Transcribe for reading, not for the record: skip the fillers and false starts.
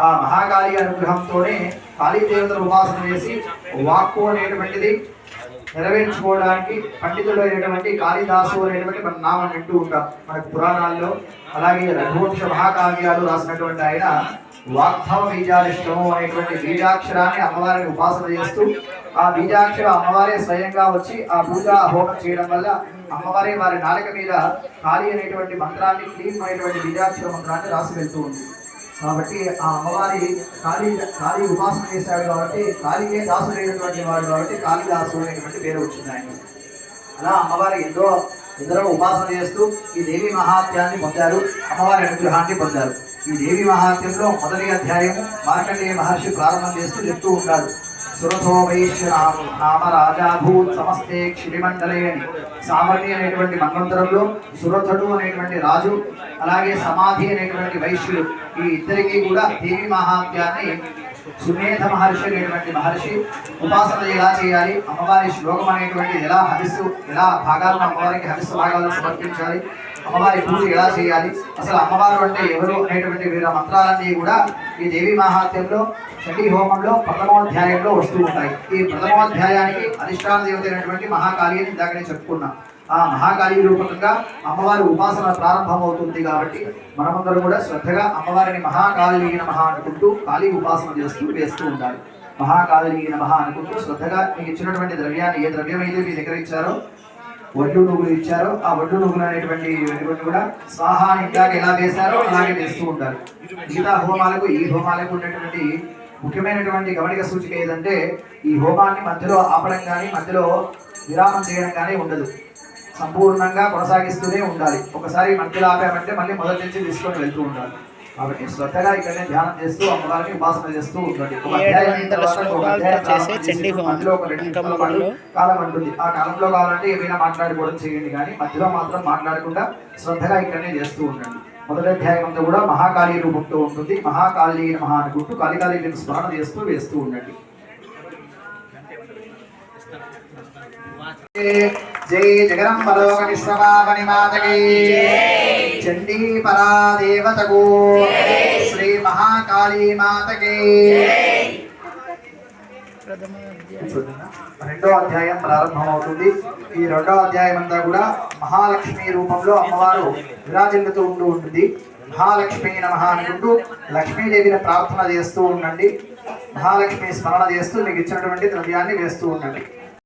ఆ మహాకాళి అనుగ్రహంతోనే కాళీ దేవతల ఉపాసన చేసి వాక్కు అనేటువంటిది నెరవేర్చుకోవడానికి పండితుడు అయినటువంటి కాళిదాసు అనేటువంటి మన నామం వింటూ ఉంటాం మనకు పురాణాల్లో. అలాగే రఘువంశ మహాకావ్యాలు రాసినటువంటి ఆయన వాగ్భవ బీజాలిష్టము అనేటువంటి బీజాక్షరాన్ని అమ్మవారిని ఉపాసన చేస్తూ ఆ బీజాక్షర అమ్మవారే స్వయంగా వచ్చి ఆ పూజా హోమం చేయడం వల్ల అమ్మవారే వారి నాలుక మీద కాళీ అనేటువంటి మంత్రాన్ని, క్లీం అనేటువంటి బీజాక్షర మంత్రాన్ని రాసి వెళ్తూ ఉంది. కాబట్టి ఆ అమ్మవారి కాళీ ఉపాసన చేశాడు కాబట్టి కాళీకే దాసుడైనటువంటి వాడు కాబట్టి కాళిదాసు అనేటువంటి పేరు వచ్చింది ఆయన. అలా అమ్మవారి ఎందరో ఉపాసన చేస్తూ ఈ దేవి మహాత్యాన్ని పొందారు, అమ్మవారి అనుగ్రహాన్ని పొందారు. ఈ దేవి మహాత్యంలో మొదటి అధ్యాయము మార్కండేయ మహర్షి ప్రారంభం చేస్తూ చెప్తూ ఉంటాడు. సురథో వైశ్య నామ రాజాభూత్ సమస్తే క్షిరిమండలే అని. సామర్ణి అనేటువంటి మన్వంతరంలో సురథుడు అనేటువంటి రాజు, అలాగే సమాధి అనేటువంటి వైశ్యుడు, ఈ ఇద్దరికి కూడా దేవి మహాత్యాన్ని సుమేధ మహర్షి అనేటువంటి మహర్షి ఉపాసన ఎలా చేయాలి, అమ్మవారి శ్లోకం అనేటువంటి ఎలా భాగాలను అమ్మవారికి హవిస్సు భాగాలను సమర్పించాలి, అమ్మవారి పూజ ఎలా చేయాలి, అసలు అమ్మవారు అంటే ఎవరు అనేటువంటి వీర మంత్రాలన్నీ కూడా ఈ దేవి మహాత్యంలో షఠీ హోమంలో ప్రథమోధ్యాయంలో వస్తూ ఉంటాయి. ఈ ప్రథమోధ్యాయానికి అధిష్టాన దేవత అయినటువంటి మహాకాళి అని ఇందాకనే చెప్పుకున్నాం. ఆ మహాకాళి రూపకంగా అమ్మవారి ఉపాసన ప్రారంభమవుతుంది. కాబట్టి మనమందరూ కూడా శ్రద్ధగా అమ్మవారిని మహాకాళి నమః అనుకుంటూ కాళీ ఉపాసన వేస్తూ ఉండాలి. మహాకాళి నమః అనుకుంటూ శ్రద్ధగా మీకు ఇచ్చినటువంటి ద్రవ్యాన్ని, ఏ ద్రవ్యం అయితే మీ దగ్గర ఇచ్చారో, వడ్లు నువ్వులు ఇచ్చారో ఆ వడ్లు నువ్వులు అనేటువంటి కూడా స్వాహాని ఇందాక ఎలా వేశారో అలాగే వేస్తూ ఉంటారు. మిగతా హోమాలకు ఈ హోమాలకు ఉన్నటువంటి ముఖ్యమైనటువంటి గమనిక సూచిక ఏదంటే ఈ హోమాన్ని మధ్యలో ఆపడం కానీ మధ్యలో విరామం చేయడం కానీ ఉండదు. సంపూర్ణంగా కొనసాగిస్తూనే ఉండాలి. ఒకసారి మధ్యలో ఆపామంటే మళ్ళీ మొదటి నుంచి తీసుకొని వెళ్తూ ఉండాలి. కాబట్టి శ్రద్ధగా ఇక్కడనే ధ్యానం చేస్తూ అమ్మవారిని ఉపాసన చేస్తూ ఉండండి. మధ్యలో ఒక 2 కాలం ఉంటుంది. ఆ కాలంలో కావాలంటే ఏమైనా మాట్లాడుకోవడం చేయండి, కానీ మధ్యలో మాత్రం మాట్లాడకుండా శ్రద్ధగా ఇక్కడనే చేస్తూ ఉండండి. మొదటి అధ్యాయం అంతా కూడా మహాకాళీ రూపంతో ఉంటుంది. మహాకాళీ నమః అనుకుంటూ కాళికాళీని స్మరణ చేస్తూ వేస్తూ ఉండండి. జై జగదంబలోక విశ్వపావని మాతకి, చండీ పరాదేవతకు, శ్రీ మహాకాళీ మాతకి. రెండో అధ్యాయం ప్రారంభమవుతుంది. ఈ రెండో అధ్యాయం అంతా కూడా మహాలక్ష్మి రూపంలో అమ్మవారు విరాజిల్లుతూ ఉంటుంది. మహాలక్ష్మి నమః అనుకుంటూ లక్ష్మీదేవిని ప్రార్థన చేస్తూ ఉండండి. మహాలక్ష్మి స్మరణ చేస్తూ మీకు ఇచ్చినటువంటి ద్రవ్యాన్ని వేస్తూ ఉండండి.